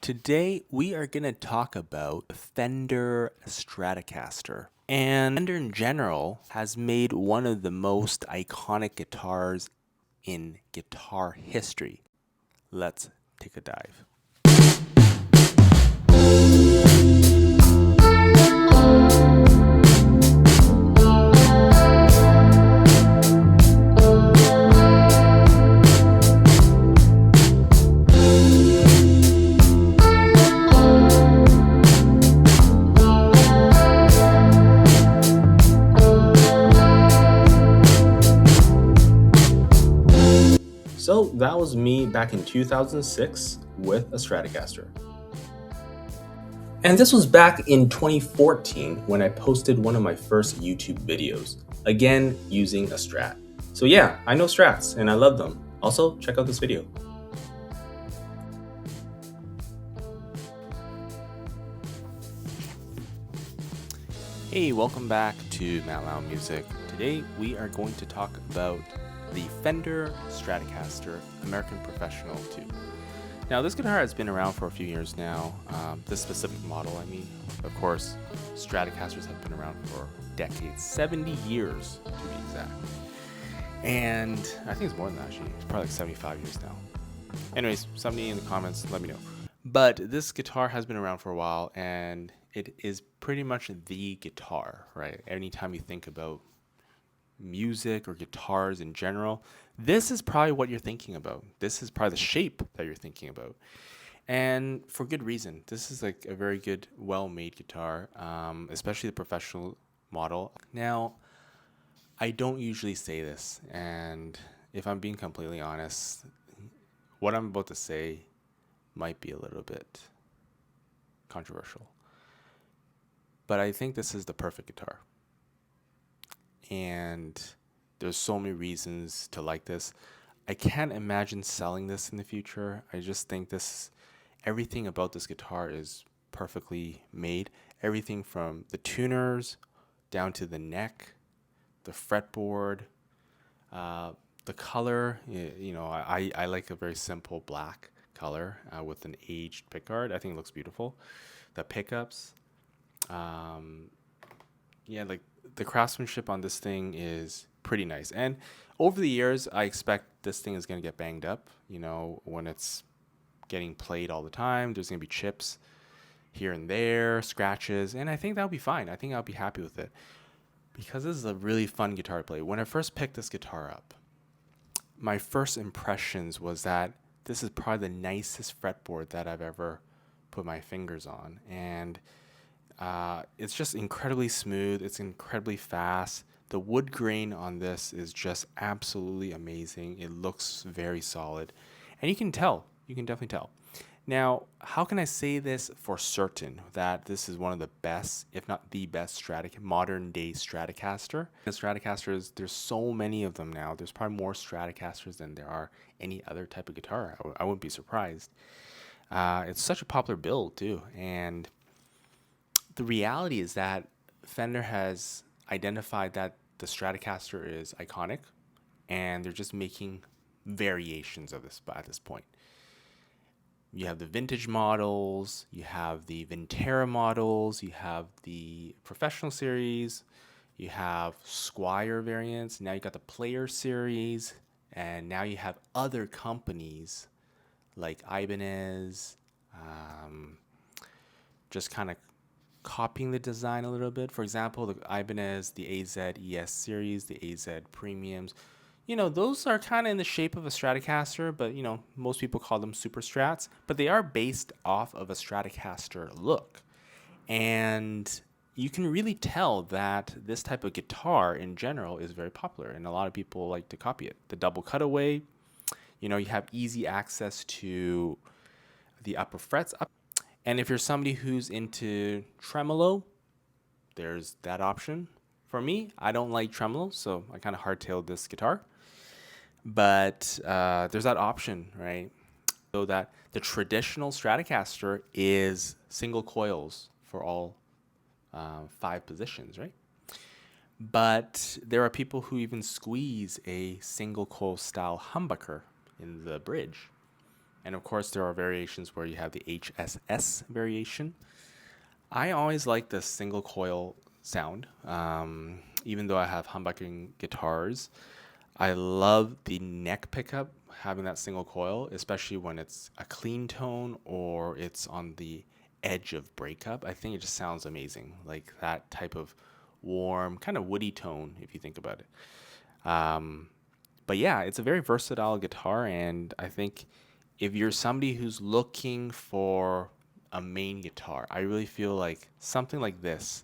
Today we are going to talk about the Fender Stratocaster. And Fender in general has made one of the most iconic guitars in guitar history. Let's take a dive. So that was me back in 2006 with a Stratocaster. And this was back in 2014 when I posted one of my first YouTube videos, again using a Strat. So yeah, I know Strats and I love them. Also, check out this video. Hey, welcome back to Matt Lau Music. Today we are going to talk about the Fender Stratocaster American Professional II. Now, this guitar has been around for a few years now. This specific model, of course, Stratocasters have been around for decades, 70 years to be exact. And I think it's more than that, actually. It's probably like 75 years now. Anyways, somebody in the comments, let me know. But this guitar has been around for a while, and it is pretty much the guitar, right? Anytime you think about music or guitars in general, this is probably what you're thinking about. This is probably the shape that you're thinking about, and for good reason. This is like a very good, well-made guitar, especially the professional model. Now, I don't usually say this, and if I'm being completely honest, what I'm about to say might be a little bit controversial, but I think this is the perfect guitar. And there's so many reasons to like this. I can't imagine selling this in the future. I just think everything about this guitar is perfectly made. Everything from the tuners down to the neck, the fretboard, the color. I like a very simple black color with an aged pickguard. I think it looks beautiful. The pickups, the craftsmanship on this thing is pretty nice. And over the years, I expect this thing is going to get banged up. When it's getting played all the time, there's going to be chips here and there, scratches, and I think that'll be fine. I think I'll be happy with it because this is a really fun guitar to play. When I first picked this guitar up, my first impressions was that this is probably the nicest fretboard that I've ever put my fingers on. And it's just incredibly smooth. It's incredibly fast. The wood grain on this is just absolutely amazing. It looks very solid. And you can tell. You can definitely tell. Now, how can I say this for certain that this is one of the best, if not the best, modern day Stratocaster? The Stratocasters, there's so many of them now. There's probably more Stratocasters than there are any other type of guitar. I wouldn't be surprised. It's such a popular build, too. And the reality is that Fender has identified that the Stratocaster is iconic, and they're just making variations of this at this point. You have the vintage models, you have the Vintera models, you have the professional series, you have Squier variants, now you got the player series, and now you have other companies like Ibanez, just kind of copying the design a little bit. For example, the Ibanez, the AZ ES series, the AZ premiums, those are kind of in the shape of a Stratocaster, but most people call them super strats, but they are based off of a Stratocaster look. And you can really tell that this type of guitar in general is very popular, and a lot of people like to copy it. The double cutaway, you have easy access to the upper frets up. And if you're somebody who's into tremolo, there's that option. For me, I don't like tremolo, so I kind of hardtailed this guitar. But there's that option, right? So that the traditional Stratocaster is single coils for all 5 positions, right? But there are people who even squeeze a single coil style humbucker in the bridge. And of course, there are variations where you have the HSS variation. I always like the single coil sound. Even though I have humbucking guitars, I love the neck pickup, having that single coil, especially when it's a clean tone or it's on the edge of breakup. I think it just sounds amazing, like that type of warm, kind of woody tone, if you think about it. But yeah, it's a very versatile guitar, and I think if you're somebody who's looking for a main guitar, I really feel like something like this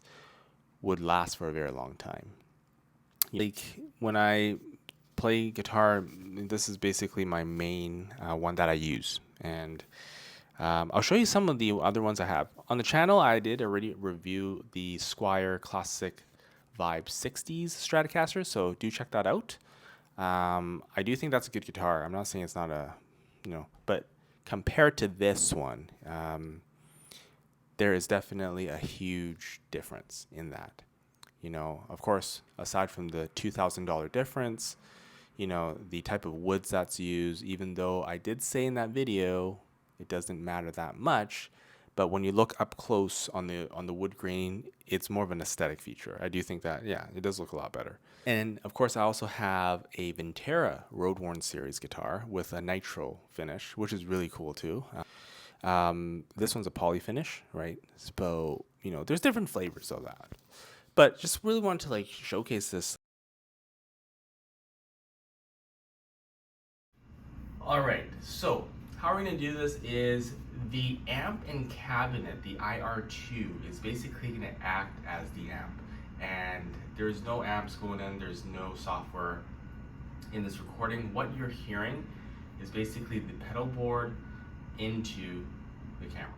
would last for a very long time. Like when I play guitar, this is basically my main one that I use, and I'll show you some of the other ones I have on the channel. I did already review the Squier Classic Vibe 60s Stratocaster, so do check that out. I do think that's a good guitar. I'm not saying it's not a, but compared to this one, there is definitely a huge difference in that. Of course, aside from the $2,000 difference, the type of woods that's used, even though I did say in that video, it doesn't matter that much. But when you look up close on the wood grain, it's more of an aesthetic feature. I do think that, yeah, it does look a lot better. And of course, I also have a Ventera Road Worn Series guitar with a nitro finish, which is really cool too. This one's a poly finish, right? So, there's different flavors of that. But just really wanted to like showcase this. All right, so how we're gonna do this is the amp and cabinet, the IR2, is basically gonna act as the amp. And there's no amps going in, there's no software in this recording. What you're hearing is basically the pedal board into the camera.